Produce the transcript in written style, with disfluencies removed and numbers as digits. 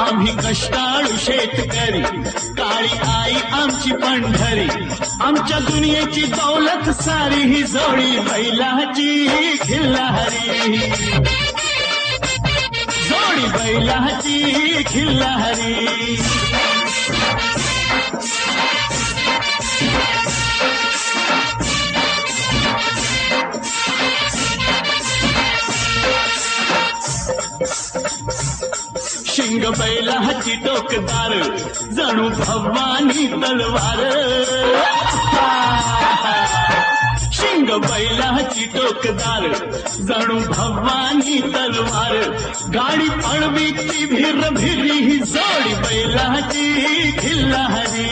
आम्ही कष्टाळू शेतकरी, काळी आई आमची पंढरी, आमच्या दुनियेची दौलत सारी ही जोडी बैलाची खिल्लारी, जोडी बैलाची खिल्लारी. शिंग बैलाची टोकदार, जणू भवानी तलवार. शिंग बैलाची टोकदार, जणू भवानी तलवार. गाडी पळवीची भिर भिरी ही जोडी बैलाची खिल्लारी.